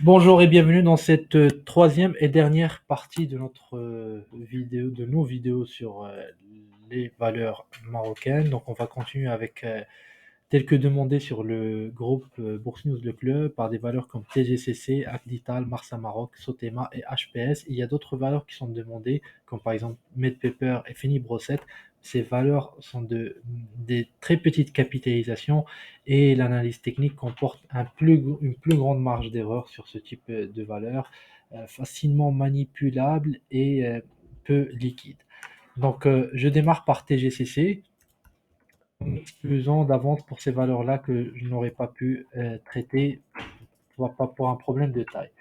Bonjour et bienvenue dans cette troisième et dernière partie de notre de nos vidéos sur les valeurs marocaines. Donc, on va continuer avec tel que demandé sur le groupe Bourse News Le Club par des valeurs comme TGCC, Acdital, Marsa Maroc, Sotema et HPS. Il y a d'autres valeurs qui sont demandées, comme par exemple Medpaper et Fini Brossette. Ces valeurs sont des très petites capitalisations et l'analyse technique comporte une plus grande marge d'erreur sur ce type de valeurs, facilement manipulable et peu liquide. Donc, je démarre par TGCC m'excusant d'avance pour ces valeurs-là que je n'aurais pas pu traiter pas pour un problème de taille.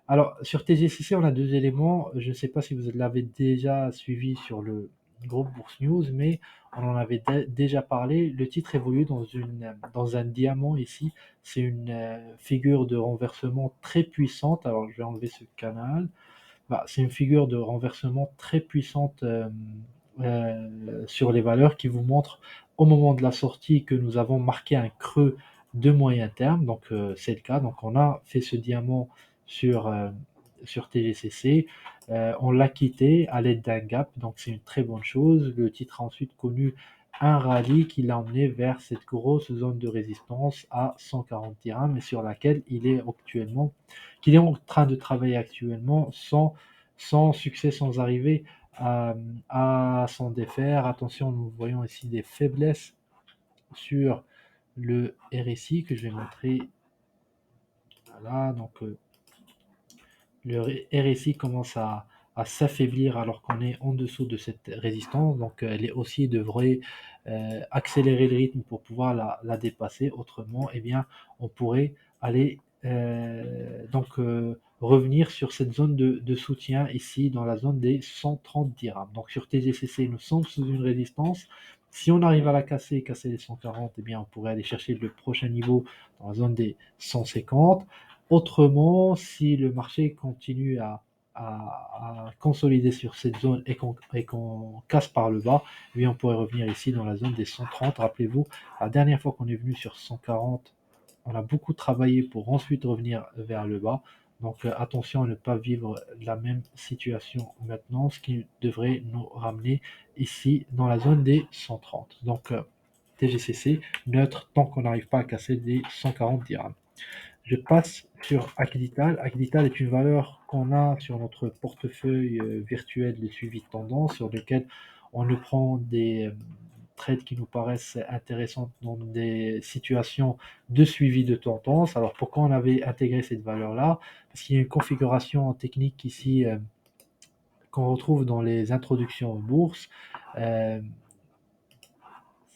Alors, sur TGCC, on a deux éléments. Je ne sais pas si vous l'avez déjà suivi sur le groupe Bourse News, mais on en avait déjà parlé. Le titre évolue dans un diamant ici. C'est une figure de renversement très puissante. Alors, je vais enlever ce canal. Bah, c'est une figure de renversement très puissante sur les valeurs qui vous montre au moment de la sortie que nous avons marqué un creux de moyen terme. Donc, c'est le cas. Donc, on a fait ce diamant sur, sur TGCC. On l'a quitté à l'aide d'un gap. Donc, c'est une très bonne chose. Le titre a ensuite connu un rallye qui l'a emmené vers cette grosse zone de résistance à 140 dirhams et sur laquelle qu'il est en train de travailler actuellement sans succès, sans arriver à s'en défaire. Attention, nous voyons ici des faiblesses sur le RSI que je vais montrer. Voilà, donc le RSI commence à s'affaiblir alors qu'on est en dessous de cette résistance. Donc les haussiers devraient accélérer le rythme pour pouvoir la dépasser. Autrement, eh bien, on pourrait aller revenir sur cette zone de soutien ici dans la zone des 130 dirhams. Donc sur TGCC, nous sommes sous une résistance. Si on arrive à la casser les 140, eh bien, on pourrait aller chercher le prochain niveau dans la zone des 150. Autrement, si le marché continue à consolider sur cette zone et qu'on casse par le bas, eh bien on pourrait revenir ici dans la zone des 130. Rappelez-vous, la dernière fois qu'on est venu sur 140, on a beaucoup travaillé pour ensuite revenir vers le bas. Donc attention à ne pas vivre la même situation maintenant, ce qui devrait nous ramener ici dans la zone des 130. Donc TGCC neutre tant qu'on n'arrive pas à casser les 140 dirhams. Je passe sur Acdital. Acdital est une valeur qu'on a sur notre portefeuille virtuel de suivi de tendance, sur lequel on ne prend des trades qui nous paraissent intéressantes dans des situations de suivi de tendance. Alors pourquoi on avait intégré cette valeur-là? Parce qu'il y a une configuration technique ici qu'on retrouve dans les introductions aux bourses. Euh,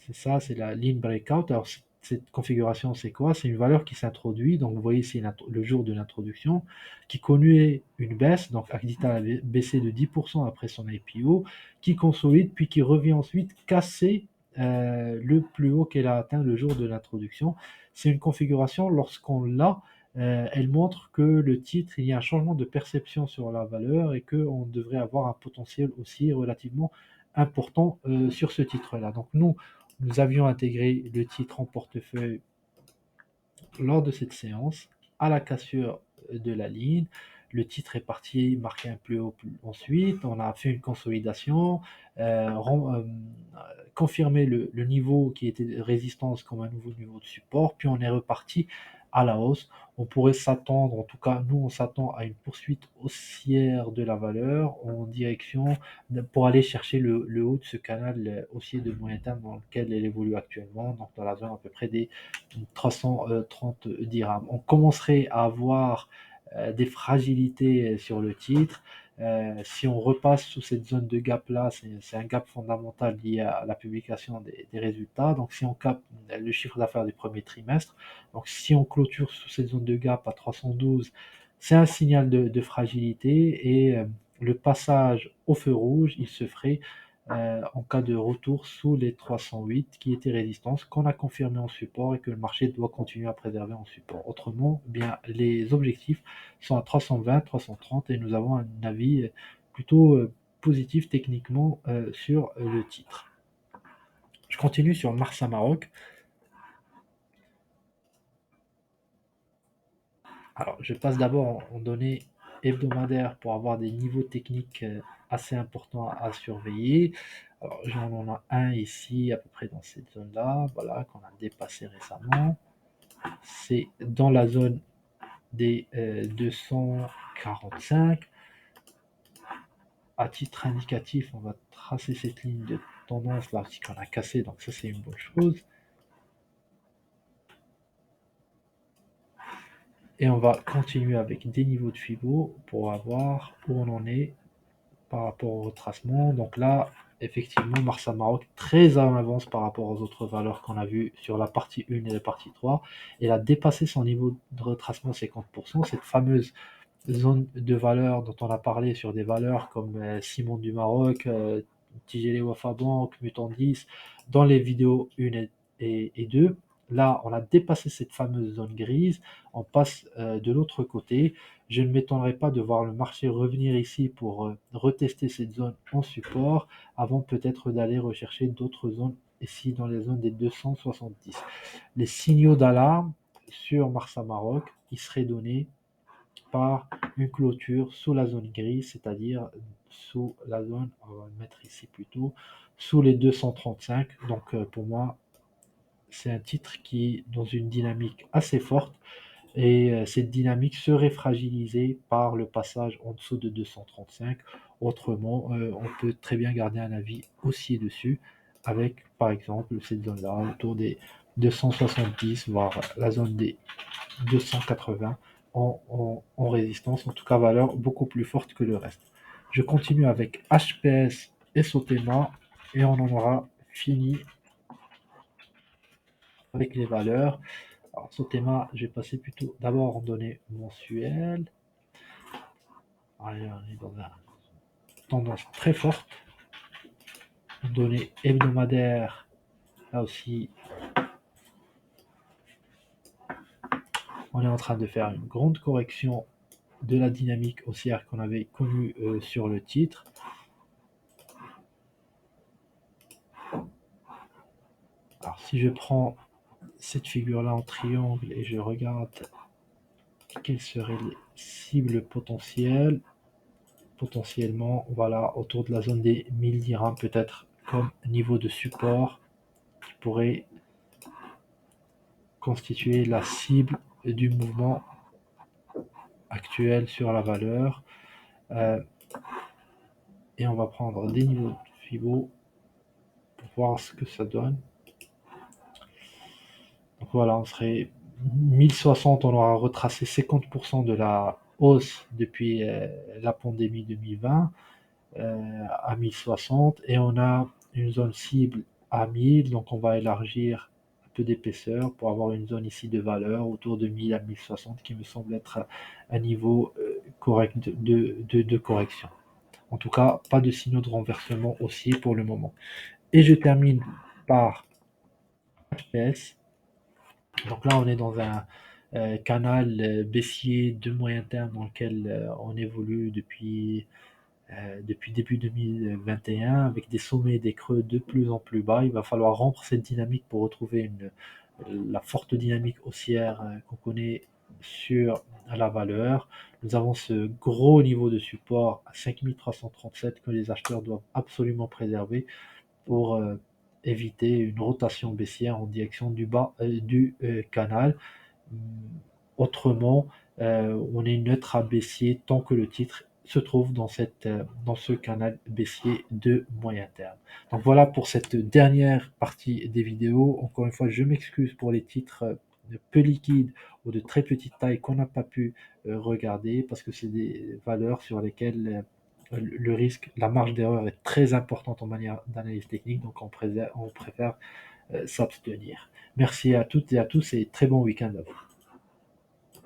c'est ça, c'est la ligne breakout. Alors, cette configuration, c'est quoi? C'est une valeur qui s'introduit. Donc, vous voyez, c'est le jour de l'introduction, qui connaît une baisse. Donc, Acdita a baissé de 10% après son IPO, qui consolide, puis qui revient ensuite casser le plus haut qu'elle a atteint le jour de l'introduction. C'est une configuration, lorsqu'on l'a, elle montre que le titre, il y a un changement de perception sur la valeur et qu'on devrait avoir un potentiel aussi relativement important sur ce titre-là. Donc, nous avions intégré le titre en portefeuille lors de cette séance à la cassure de la ligne. Le titre est parti marquer un plus haut ensuite. On a fait une consolidation, confirmé le niveau qui était de résistance comme un nouveau niveau de support, puis on est reparti à la hausse. On pourrait s'attendre, en tout cas nous on s'attend à une poursuite haussière de la valeur en direction pour aller chercher le haut de ce canal haussier de moyen terme dans lequel elle évolue actuellement, donc dans la zone à peu près des 330 dirhams. On commencerait à avoir des fragilités sur le titre. Si on repasse sous cette zone de gap là, c'est un gap fondamental lié à la publication des résultats. Donc si on capte le chiffre d'affaires du premier trimestre, donc si on clôture sous cette zone de gap à 312, c'est un signal de fragilité et le passage au feu rouge, il se ferait en cas de retour sous les 308 qui étaient résistance, qu'on a confirmé en support et que le marché doit continuer à préserver en support. Autrement, eh bien, les objectifs sont à 320, 330 et nous avons un avis plutôt positif techniquement sur le titre. Je continue sur Marsa Maroc. Alors, je passe d'abord en données hebdomadaires pour avoir des niveaux techniques assez importants à surveiller. Alors, j'en en a un ici, à peu près dans cette zone-là, voilà, qu'on a dépassé récemment. C'est dans la zone des 245. À titre indicatif, on va tracer cette ligne de tendance là, qu'on a cassé, donc ça c'est une bonne chose. Et on va continuer avec des niveaux de Fibo pour voir où on en est par rapport au retracement. Donc là, effectivement, Marsa Maroc très en avance par rapport aux autres valeurs qu'on a vues sur la partie 1 et la partie 3. Elle a dépassé son niveau de retracement 50%, cette fameuse zone de valeur dont on a parlé sur des valeurs comme Simon du Maroc, Tigele Wafa Bank, Mutant 10, dans les vidéos 1 et 2. Là, on a dépassé cette fameuse zone grise, on passe de l'autre côté. Je ne m'étonnerai pas de voir le marché revenir ici pour retester cette zone en support, avant peut-être d'aller rechercher d'autres zones ici dans les zones des 270. Les signaux d'alarme sur Marsa Maroc, ils seraient donnés par une clôture sous la zone grise, c'est-à-dire sous la zone, on va le mettre ici plutôt, sous les 235. Donc pour moi, c'est un titre qui est dans une dynamique assez forte et cette dynamique serait fragilisée par le passage en dessous de 235. Autrement, on peut très bien garder un avis aussi dessus avec par exemple cette zone-là autour des 270, voire la zone des 280 en résistance, en tout cas valeur beaucoup plus forte que le reste. Je continue avec HPS et Sotema et on en aura fini avec les valeurs. Alors Sotema, je vais passer plutôt d'abord en données mensuelles. Allez, on est dans une tendance très forte. Données hebdomadaires, là aussi, on est en train de faire une grande correction de la dynamique haussière qu'on avait connue sur le titre. Alors si je prends cette figure-là en triangle et je regarde quelles seraient les cibles potentielles, potentiellement, voilà, autour de la zone des 1000 dirhams peut-être comme niveau de support qui pourrait constituer la cible du mouvement actuel sur la valeur. Euh, et on va prendre des niveaux de Fibo pour voir ce que ça donne. Donc voilà, on serait 1060, on aura retracé 50% de la hausse depuis la pandémie 2020 à 1060 et on a une zone cible à 1000, donc on va élargir un peu d'épaisseur pour avoir une zone ici de valeur autour de 1000 à 1060 qui me semble être un niveau correct de correction. En tout cas, pas de signaux de renversement aussi pour le moment. Et je termine par HPS. Donc là, on est dans un canal baissier de moyen terme dans lequel on évolue depuis début 2021 avec des sommets et des creux de plus en plus bas. Il va falloir rompre cette dynamique pour retrouver la forte dynamique haussière qu'on connaît sur la valeur. Nous avons ce gros niveau de support à 5337 que les acheteurs doivent absolument préserver pour éviter une rotation baissière en direction du bas du canal. Autrement, on est neutre à baissier tant que le titre se trouve dans ce canal baissier de moyen terme. Donc voilà pour cette dernière partie des vidéos. Encore une fois, je m'excuse pour les titres peu liquides ou de très petite taille qu'on n'a pas pu regarder parce que c'est des valeurs sur lesquelles le risque, la marge d'erreur est très importante en manière d'analyse technique, donc on préfère s'abstenir. Merci à toutes et à tous et très bon week-end à vous.